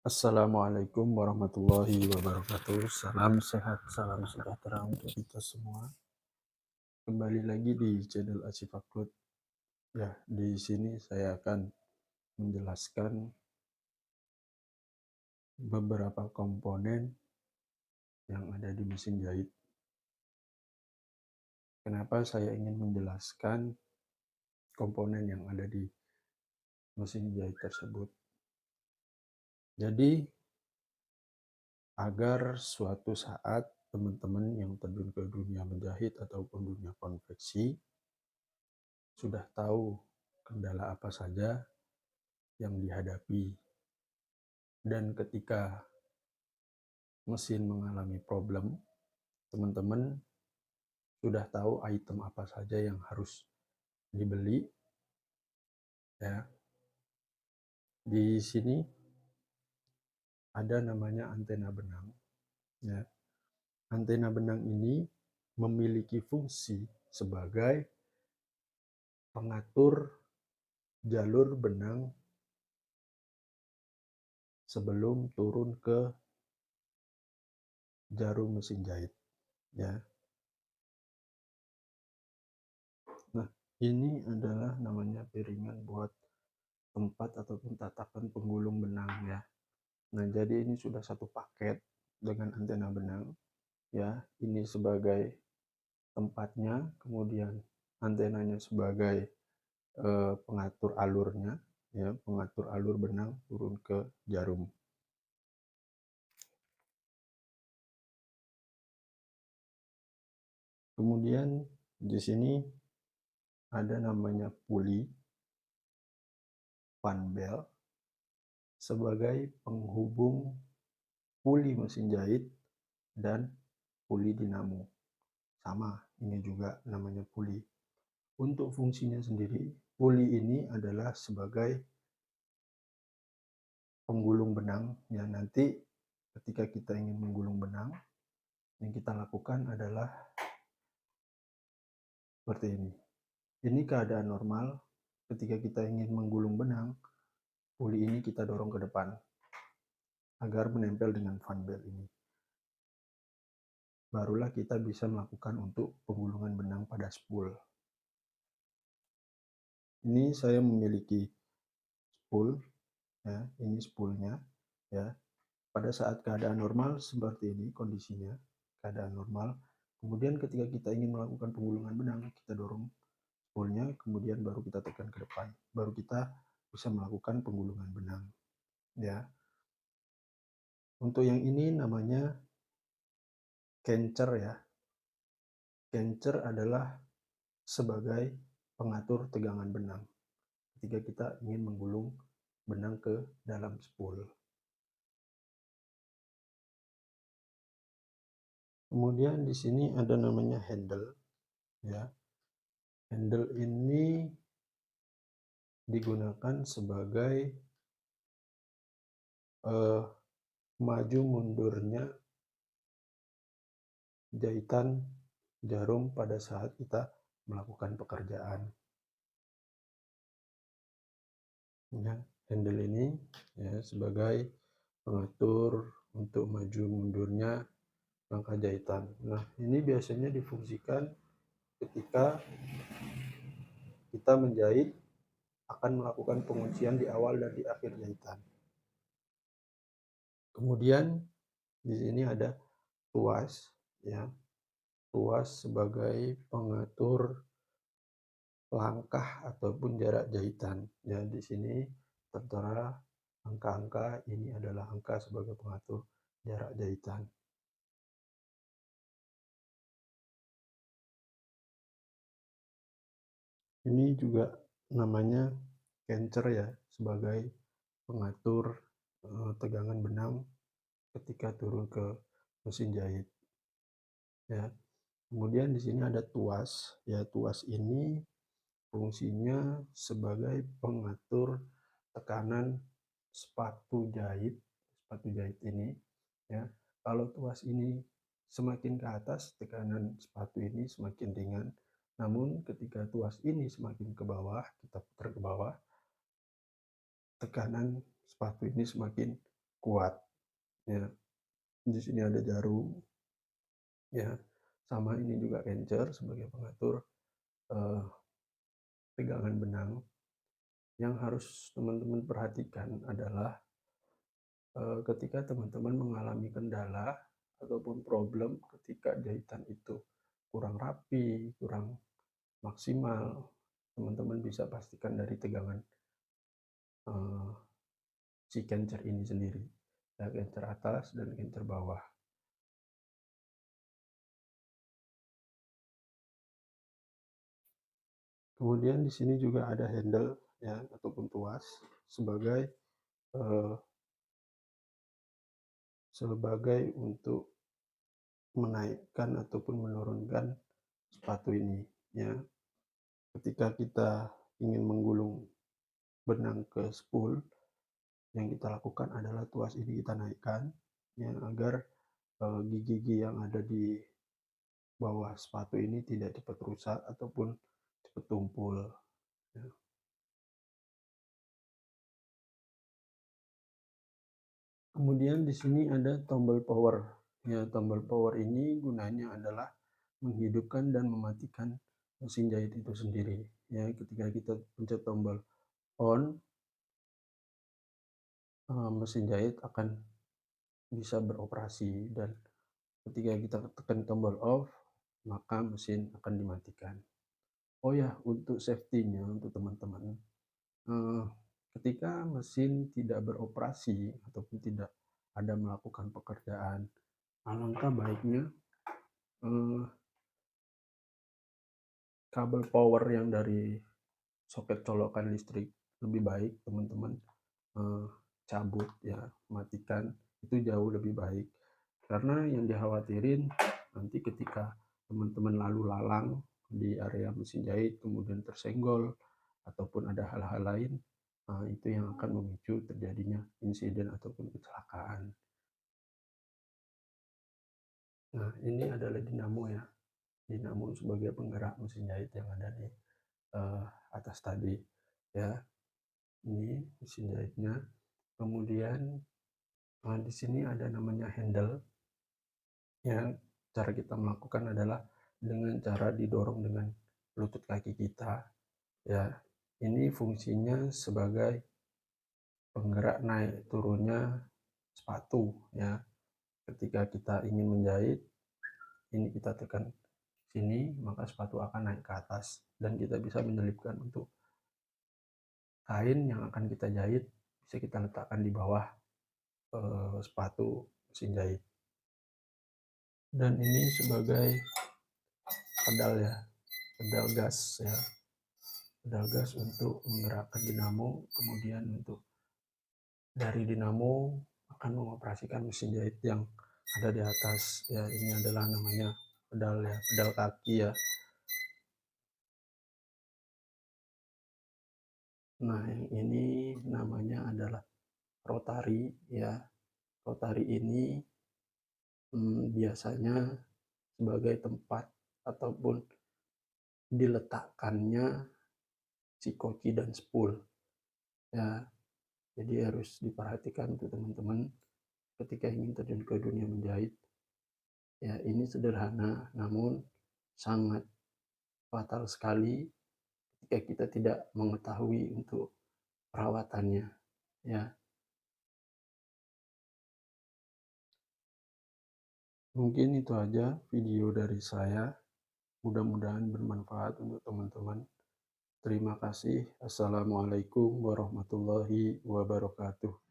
Assalamualaikum warahmatullahi wabarakatuh. Salam sehat, salam sejahtera untuk kita semua. Kembali lagi di channel Acifakut. Ya, di sini saya akan menjelaskan beberapa komponen yang ada di mesin jahit. Kenapa saya ingin menjelaskan komponen yang ada di mesin jahit tersebut? Jadi, agar suatu saat teman-teman yang terjun ke dunia menjahit ataupun dunia konveksi sudah tahu kendala apa saja yang dihadapi, dan ketika mesin mengalami problem, teman-teman sudah tahu item apa saja yang harus dibeli. Ya, di sini ada namanya antena benang. Ya, antena benang ini memiliki fungsi sebagai pengatur jalur benang sebelum turun ke jarum mesin jahit. Ya, nah ini adalah namanya piringan buat tempat ataupun tatakan penggulung benang ya. Nah, jadi ini sudah satu paket dengan antena benang ya. Ini sebagai tempatnya, kemudian antenanya sebagai pengatur alurnya ya, pengatur alur benang turun ke jarum. Kemudian di sini ada namanya puli fan belt sebagai penghubung puli mesin jahit dan puli dinamo. Sama, ini juga namanya puli. Untuk fungsinya sendiri, puli ini adalah sebagai penggulung benang. Ya, nanti ketika kita ingin menggulung benang, yang kita lakukan adalah seperti ini. Ini keadaan normal. Ketika kita ingin menggulung benang, puli ini kita dorong ke depan agar menempel dengan fan belt ini. Barulah kita bisa melakukan untuk penggulungan benang pada spool. Ini saya memiliki spool, ya, ini spoolnya, ya. Pada saat keadaan normal seperti ini kondisinya, keadaan normal. Kemudian ketika kita ingin melakukan penggulungan benang, kita dorong spoolnya, kemudian baru kita tekan ke depan, baru kita bisa melakukan penggulungan benang. Ya, untuk yang ini namanya cancer ya. Cancer adalah sebagai pengatur tegangan benang ketika kita ingin menggulung benang ke dalam spool. Kemudian di sini ada namanya handle ya. Handle ini digunakan sebagai maju mundurnya jahitan jarum pada saat kita melakukan pekerjaan. Ya, handle ini ya sebagai pengatur untuk maju mundurnya langkah jahitan. Nah, ini biasanya difungsikan ketika kita menjahit akan melakukan penguncian di awal dan di akhir jahitan. Kemudian di sini ada tuas ya. Tuas sebagai pengatur langkah ataupun jarak jahitan. Ya, di sini tertera angka-angka, ini adalah angka sebagai pengatur jarak jahitan. Ini juga namanya cancer ya, sebagai pengatur tegangan benang ketika turun ke mesin jahit. Ya. Kemudian di sini ada tuas. Ya, tuas ini fungsinya sebagai pengatur tekanan sepatu jahit. Sepatu jahit ini ya. Kalau tuas ini semakin ke atas, tekanan sepatu ini semakin ringan. Namun ketika tuas ini semakin ke bawah, kita putar ke bawah, tekanan sepatu ini semakin kuat, ya. Di sini ada jarum, ya, sama ini juga kencer sebagai pengatur, eee, tegangan benang. Yang harus teman-teman perhatikan adalah, ketika teman-teman mengalami kendala ataupun problem ketika jahitan itu kurang rapi, kurang maksimal, teman-teman bisa pastikan dari tegangan, eee, si kencer ini sendiri, ya kencer atas dan kencer bawah. Kemudian di sini juga ada handle, ya, ataupun tuas sebagai, eee, untuk menaikkan ataupun menurunkan sepatu ini, ya. Ketika kita ingin menggulung benang ke spool, yang kita lakukan adalah tuas ini kita naikkan, ya, agar, gigi-gigi yang ada di bawah sepatu ini tidak cepat rusak ataupun cepat tumpul, ya. Kemudian di sini ada tombol power. Ya, tombol power ini gunanya adalah menghidupkan dan mematikan mesin jahit itu sendiri. Ya, ketika kita pencet tombol on, mesin jahit akan bisa beroperasi, dan ketika kita tekan tombol off, maka mesin akan dimatikan. Oh ya, untuk safety-nya untuk teman-teman, eee, ketika mesin tidak beroperasi ataupun tidak ada melakukan pekerjaan, alangkah baiknya, eee, kabel power yang dari soket colokan listrik lebih baik teman-teman, eee, cabut, ya, matikan, itu jauh lebih baik. Karena yang dikhawatirin nanti ketika teman-teman lalu lalang di area mesin jahit kemudian tersenggol ataupun ada hal-hal lain, itu yang akan memicu terjadinya insiden ataupun kecelakaan. Nah, ini adalah dinamo, ya. Dinamo sebagai penggerak mesin jahit yang ada di, eee, atas tadi, ya. Ini mesin jahitnya. Kemudian, di sini ada namanya handle, ya. Cara kita melakukan adalah dengan cara didorong dengan lutut kaki kita, ya. Ini fungsinya sebagai penggerak naik turunnya sepatu, ya. Ketika kita ingin menjahit, ini kita tekan sini, maka sepatu akan naik ke atas dan kita bisa menyelipkan untuk kain yang akan kita jahit, bisa kita letakkan di bawah, sepatu mesin jahit. Dan ini sebagai pedal, ya, pedal gas, ya. Pedal gas untuk menggerakkan dinamo, kemudian untuk dari dinamo akan mengoperasikan mesin jahit yang ada di atas, ya. Ini adalah namanya pedal, ya, pedal kaki, ya. Nah, yang ini namanya adalah rotari, ya. Rotari ini, biasanya sebagai tempat ataupun diletakkannya si koki dan spool, ya. Jadi harus diperhatikan untuk teman-teman ketika ingin terjun ke dunia menjahit. Ya, ini sederhana namun sangat fatal sekali ketika kita tidak mengetahui untuk perawatannya, ya. Mungkin itu aja video dari saya, mudah-mudahan bermanfaat untuk teman-teman. Terima kasih. Assalamualaikum warahmatullahi wabarakatuh.